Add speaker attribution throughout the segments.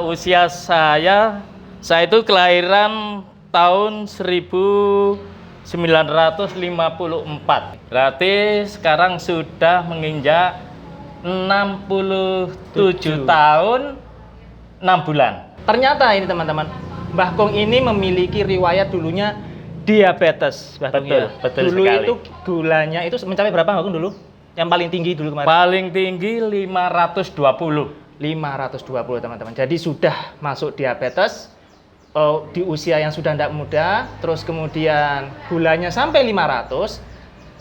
Speaker 1: Usia saya itu kelahiran tahun 1954. Berarti sekarang sudah menginjak 67 tahun 6 bulan.
Speaker 2: Ternyata ini teman-teman, Mbah Kong ini memiliki riwayat dulunya diabetes.
Speaker 1: Betul
Speaker 2: Dulu
Speaker 1: sekali.
Speaker 2: itu gulanya itu mencapai berapa Mbah Kong dulu? Yang paling tinggi dulu kemarin?
Speaker 1: Paling tinggi 520.
Speaker 2: 520 teman-teman. Jadi sudah masuk diabetes di usia yang sudah tidak muda, terus kemudian gulanya sampai 500.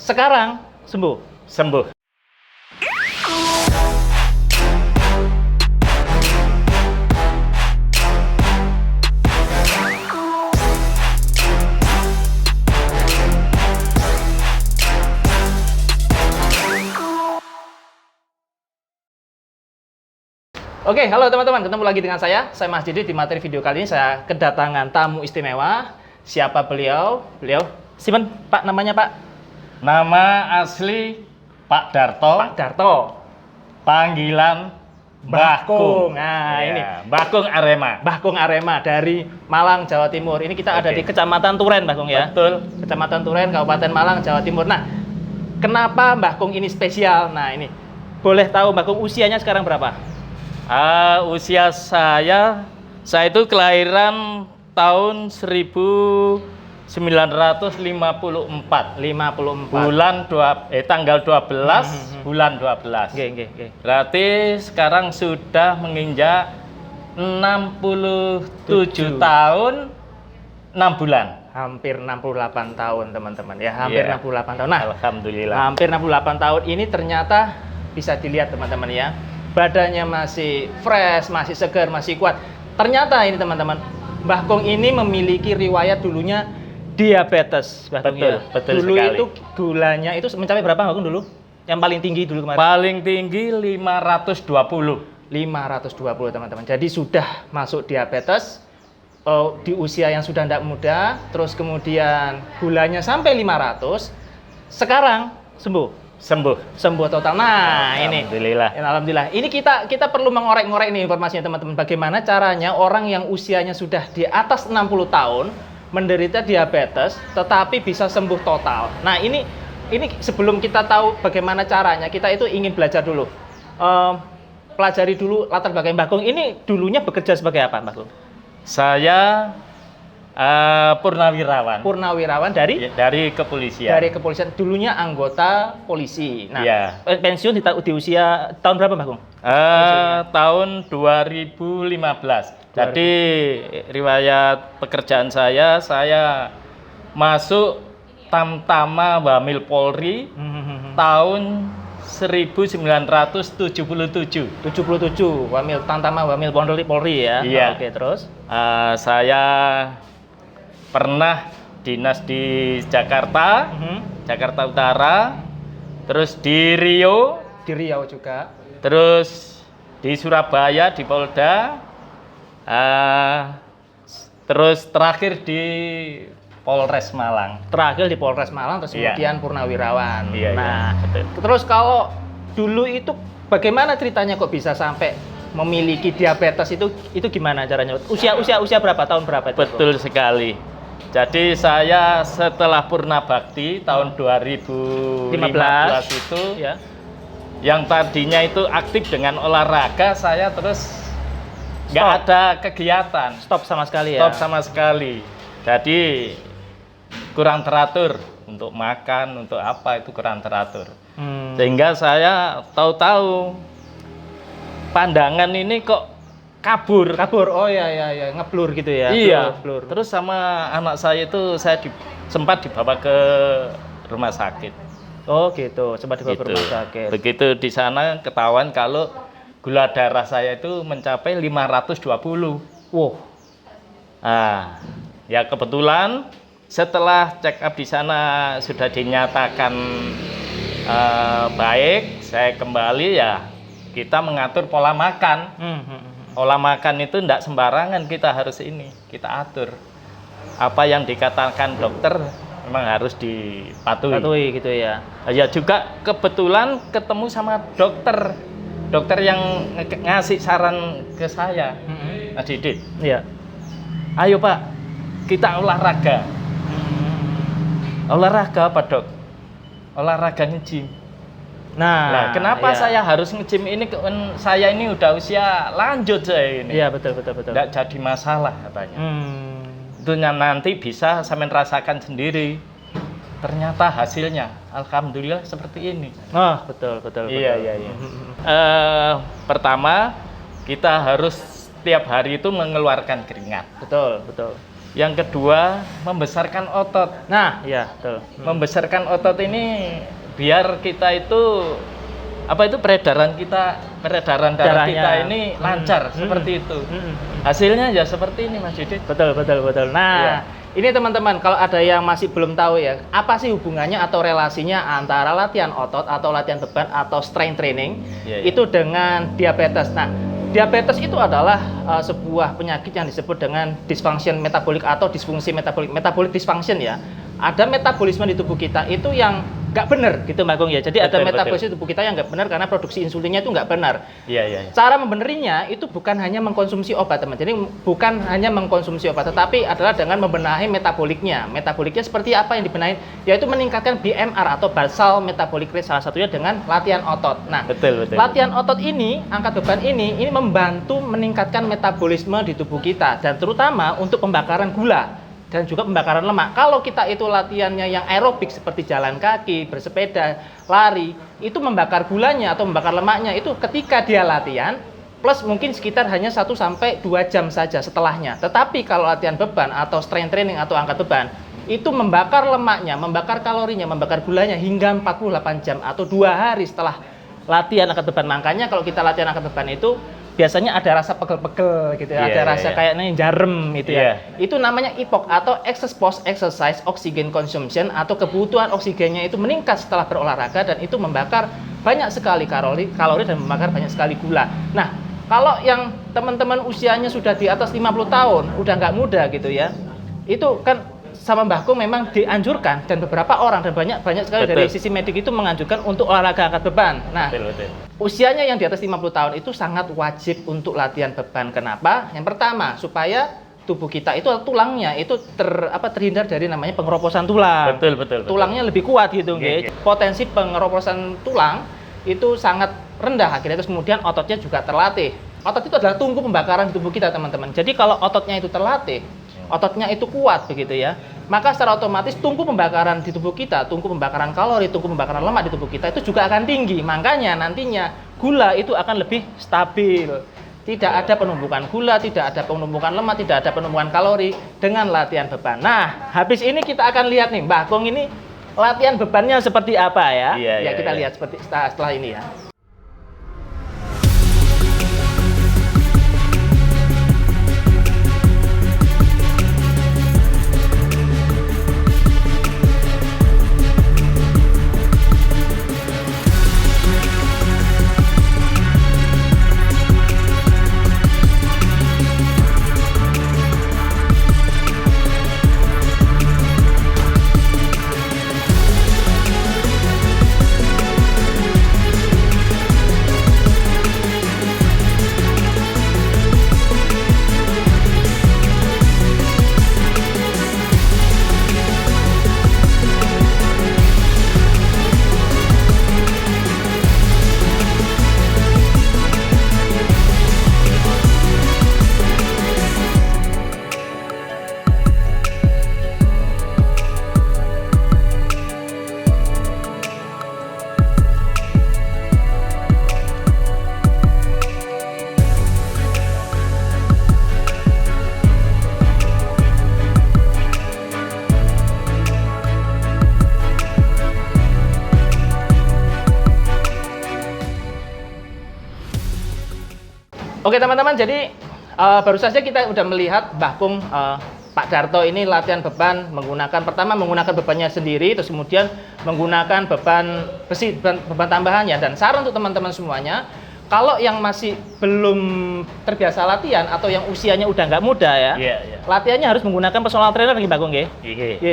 Speaker 2: Sekarang sembuh. Oke, halo teman-teman, ketemu lagi dengan saya Mas Didi. Di materi video kali ini saya kedatangan tamu istimewa. Siapa beliau? Simpen, Pak, namanya Pak?
Speaker 1: Nama asli Pak Darto.
Speaker 2: Pak Darto.
Speaker 1: Panggilan Mbah Kong.
Speaker 2: Nah,
Speaker 1: Ya,
Speaker 2: ini
Speaker 1: Mbah Kong Arema.
Speaker 2: Mbah Kong Arema dari Malang, Jawa Timur. Ini kita ada di Kecamatan Turen, Mbah Kong ya?
Speaker 1: Betul.
Speaker 2: Kecamatan Turen, Kabupaten Malang, Jawa Timur. Nah, kenapa Mbah Kong ini spesial? Nah, ini boleh tahu Mbah Kong usianya sekarang berapa?
Speaker 1: Usia saya itu kelahiran tahun 1954.
Speaker 2: 54.
Speaker 1: Tanggal 12 bulan 12.
Speaker 2: Oke.
Speaker 1: Berarti sekarang sudah menginjak 67 tahun 6 bulan.
Speaker 2: Hampir 68 tahun teman-teman ya, hampir 68 tahun. Nah,
Speaker 1: alhamdulillah.
Speaker 2: Hampir 68 tahun ini ternyata bisa dilihat teman-teman ya. Badannya masih fresh, masih segar, masih kuat. Ternyata ini teman-teman, Mbah Kong ini memiliki riwayat dulunya diabetes.
Speaker 1: Betul
Speaker 2: Dulu
Speaker 1: sekali.
Speaker 2: itu gulanya itu mencapai berapa Mbah Kong dulu? Yang paling tinggi dulu kemarin?
Speaker 1: Paling tinggi 520.
Speaker 2: 520 teman-teman. Jadi sudah masuk diabetes di usia yang sudah tidak muda, terus kemudian gulanya sampai 500. Sekarang sembuh total. Nah, alhamdulillah. Ini kita perlu mengorek-ngorek nih informasinya teman-teman. Bagaimana caranya orang yang usianya sudah di atas 60 tahun menderita diabetes tetapi bisa sembuh total. Nah, ini sebelum kita tahu bagaimana caranya, kita itu ingin belajar dulu. Pelajari dulu latar belakang Mbah Kong. Ini dulunya bekerja sebagai apa, Mbah Kong?
Speaker 1: Saya purnawirawan.
Speaker 2: Purnawirawan dari
Speaker 1: kepolisian.
Speaker 2: Dari kepolisian. Dulunya anggota polisi. Nah,
Speaker 1: ya.
Speaker 2: Pensiun di usia tahun berapa, Mbah Kong?
Speaker 1: Tahun 2015. Jadi riwayat pekerjaan saya masuk Tamtama Wamil Polri tahun 1977.
Speaker 2: 77 Tamtama Wamil Polri ya.
Speaker 1: Iya.
Speaker 2: Oke, terus
Speaker 1: saya pernah dinas di Jakarta, Jakarta Utara, terus di Riau
Speaker 2: juga,
Speaker 1: terus di Surabaya di Polda, terus terakhir di Polres Malang.
Speaker 2: Terus kemudian purnawirawan.
Speaker 1: Nah,
Speaker 2: terus kalau dulu itu bagaimana ceritanya kok bisa sampai memiliki diabetes itu gimana caranya? Usia berapa? Tahun berapa itu?
Speaker 1: Betul sekali. Jadi saya setelah purna bakti tahun 2015 itu
Speaker 2: ya.
Speaker 1: Yang tadinya itu aktif dengan olahraga, saya terus nggak ada kegiatan.
Speaker 2: Stop sama sekali ya?
Speaker 1: Stop sama sekali. Jadi kurang teratur untuk makan, untuk apa itu kurang teratur. Sehingga saya tahu-tahu pandangan ini kok kabur.
Speaker 2: Oh ya, ngeblur gitu ya.
Speaker 1: Iya.
Speaker 2: Blur.
Speaker 1: Terus sama anak saya itu sempat dibawa ke rumah sakit.
Speaker 2: Oh gitu, sempat dibawa ke rumah sakit.
Speaker 1: Begitu di sana ketahuan kalau gula darah saya itu mencapai 520.
Speaker 2: Wow.
Speaker 1: Nah, ya kebetulan setelah check up di sana sudah dinyatakan baik, saya kembali ya kita mengatur pola makan. Pola makan itu tidak sembarangan, kita harus kita atur. Apa yang dikatakan dokter memang harus dipatuhi.
Speaker 2: Patuhi gitu ya.
Speaker 1: Ya juga kebetulan ketemu sama dokter dokter yang ngasih saran ke saya, Mas Didit.
Speaker 2: Iya.
Speaker 1: Ayo Pak, kita olahraga. Olahraga apa dok? Olahraga nge-gym. Nah, kenapa
Speaker 2: iya.
Speaker 1: saya harus nge-gym ini? Saya ini udah usia lanjut saya ini.
Speaker 2: Iya, betul.
Speaker 1: Nggak jadi masalah katanya. Itu nanti bisa sampean rasakan sendiri. Ternyata hasilnya, alhamdulillah seperti ini.
Speaker 2: Oh, betul.
Speaker 1: Iya. Pertama, kita harus setiap hari itu mengeluarkan keringat.
Speaker 2: Betul.
Speaker 1: Yang kedua, membesarkan otot.
Speaker 2: Nah, iya, betul.
Speaker 1: Membesarkan otot ini biar kita itu peredaran darah
Speaker 2: Darahnya.
Speaker 1: kita ini lancar seperti itu. Hasilnya ya seperti ini Mas Didit.
Speaker 2: Betul. Nah, ini teman-teman, kalau ada yang masih belum tahu ya, apa sih hubungannya atau relasinya antara latihan otot atau latihan beban atau strength training itu dengan diabetes. Nah, diabetes itu adalah sebuah penyakit yang disebut dengan dysfunction metabolik atau disfungsi metabolic dysfunction ya. Ada metabolisme di tubuh kita itu yang nggak benar gitu Mbak Agung ya. Jadi ada metabolisme di tubuh kita yang nggak benar karena produksi insulinnya itu nggak benar.
Speaker 1: Iya.
Speaker 2: Cara membenerinya itu bukan hanya mengkonsumsi obat teman. Jadi bukan hanya mengkonsumsi obat, tetapi adalah dengan membenahi metaboliknya. Metaboliknya seperti apa yang dibenahi? Yaitu meningkatkan BMR atau basal metabolic rate, salah satunya dengan latihan otot. Nah,
Speaker 1: betul.
Speaker 2: latihan otot ini, angkat beban ini membantu meningkatkan metabolisme di tubuh kita dan terutama untuk pembakaran gula dan juga pembakaran lemak. Kalau kita itu latihannya yang aerobik seperti jalan kaki, bersepeda, lari, itu membakar gulanya atau membakar lemaknya itu ketika dia latihan plus mungkin sekitar hanya 1 sampai 2 jam saja setelahnya. Tetapi kalau latihan beban atau strength training atau angkat beban itu membakar lemaknya, membakar kalorinya, membakar gulanya hingga 48 jam atau 2 hari setelah latihan angkat beban. Makanya kalau kita latihan angkat beban itu biasanya ada rasa pegel-pegel gitu ya, ada rasa kayaknya jarem gitu ya. Itu namanya EPOC atau excess post exercise oxygen consumption atau kebutuhan oksigennya itu meningkat setelah berolahraga dan itu membakar banyak sekali kalori dan membakar banyak sekali gula. Nah, kalau yang teman-teman usianya sudah di atas 50 tahun, udah nggak muda gitu ya, itu kan sama Mbah Agung memang dianjurkan dan beberapa orang dan banyak sekali dari sisi medik itu menganjurkan untuk olahraga angkat beban. Nah, usianya yang di atas 50 tahun itu sangat wajib untuk latihan beban. Kenapa? Yang pertama, supaya tubuh kita itu tulangnya itu terhindar dari namanya pengeroposan tulang.
Speaker 1: Betul.
Speaker 2: Tulangnya lebih kuat gitu, okay. Potensi pengeroposan tulang itu sangat rendah akhirnya, terus kemudian ototnya juga terlatih. Otot itu adalah tungku pembakaran di tubuh kita, teman-teman. Jadi kalau ototnya itu terlatih, ototnya itu kuat begitu ya, maka secara otomatis tungku pembakaran di tubuh kita, tungku pembakaran kalori, tungku pembakaran lemak di tubuh kita itu juga akan tinggi. Makanya nantinya gula itu akan lebih stabil. Tidak ada penumpukan gula, tidak ada penumpukan lemak, tidak ada penumpukan kalori dengan latihan beban. Nah, habis ini kita akan lihat nih, Mbah Agung ini latihan bebannya seperti apa ya? Kita lihat seperti setelah ini ya. Oke teman-teman, jadi baru saja kita udah melihat Mbah Agung, Pak Darto ini latihan beban menggunakan bebannya sendiri, terus kemudian menggunakan beban besi, beban tambahannya. Dan saran untuk teman-teman semuanya, kalau yang masih belum terbiasa latihan atau yang usianya udah nggak muda ya, latihannya harus menggunakan personal trainer nih Mbah Agung ya.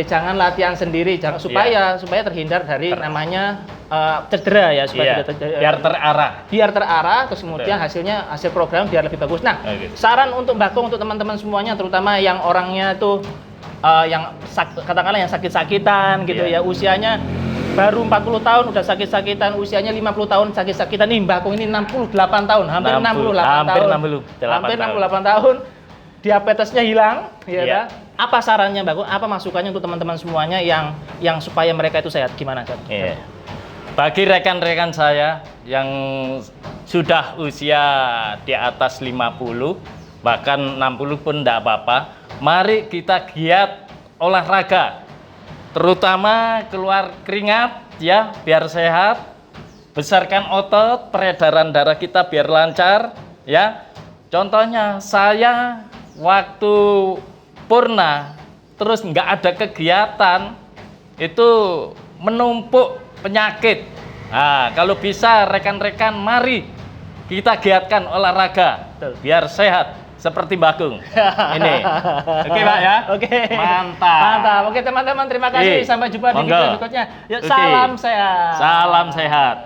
Speaker 2: Jangan latihan sendiri, supaya terhindar dari namanya cedera ya supaya
Speaker 1: Iya,
Speaker 2: tidak
Speaker 1: biar terarah.
Speaker 2: biar terarah, terus kemudian hasil program biar lebih bagus. Nah,
Speaker 1: Oke.
Speaker 2: saran untuk Mbak Kung, untuk teman-teman semuanya, terutama yang orangnya tuh katakanlah yang sakit-sakitan gitu
Speaker 1: Iya.
Speaker 2: ya, usianya baru 40 tahun udah sakit-sakitan, usianya 50 tahun sakit-sakitan. Nih Mbak Kung ini 68 tahun, hampir 68 tahun. Hampir 68 tahun. Diabetesnya hilang, ya
Speaker 1: Iya.
Speaker 2: kan? Apa sarannya Mbak Kung? Apa masukannya untuk teman-teman semuanya yang supaya mereka itu sehat? Gimana, Cak?
Speaker 1: Iya. Bagi rekan-rekan saya yang sudah usia di atas 50, bahkan 60 pun tidak apa-apa, mari kita giat olahraga. Terutama keluar keringat ya, biar sehat. Besarkan otot, peredaran darah kita biar lancar ya. Contohnya saya waktu purna terus nggak ada kegiatan, itu menumpuk penyakit. Nah, kalau bisa rekan-rekan mari kita giatkan olahraga biar sehat seperti Bagong. Ini. Oke, Pak ya?
Speaker 2: Oke.
Speaker 1: Mantap.
Speaker 2: Mantap. Oke, teman-teman, terima kasih.
Speaker 1: Oke.
Speaker 2: Sampai jumpa di
Speaker 1: Monggo.
Speaker 2: video berikutnya. Yuk,
Speaker 1: Oke.
Speaker 2: salam sehat.
Speaker 1: Salam sehat.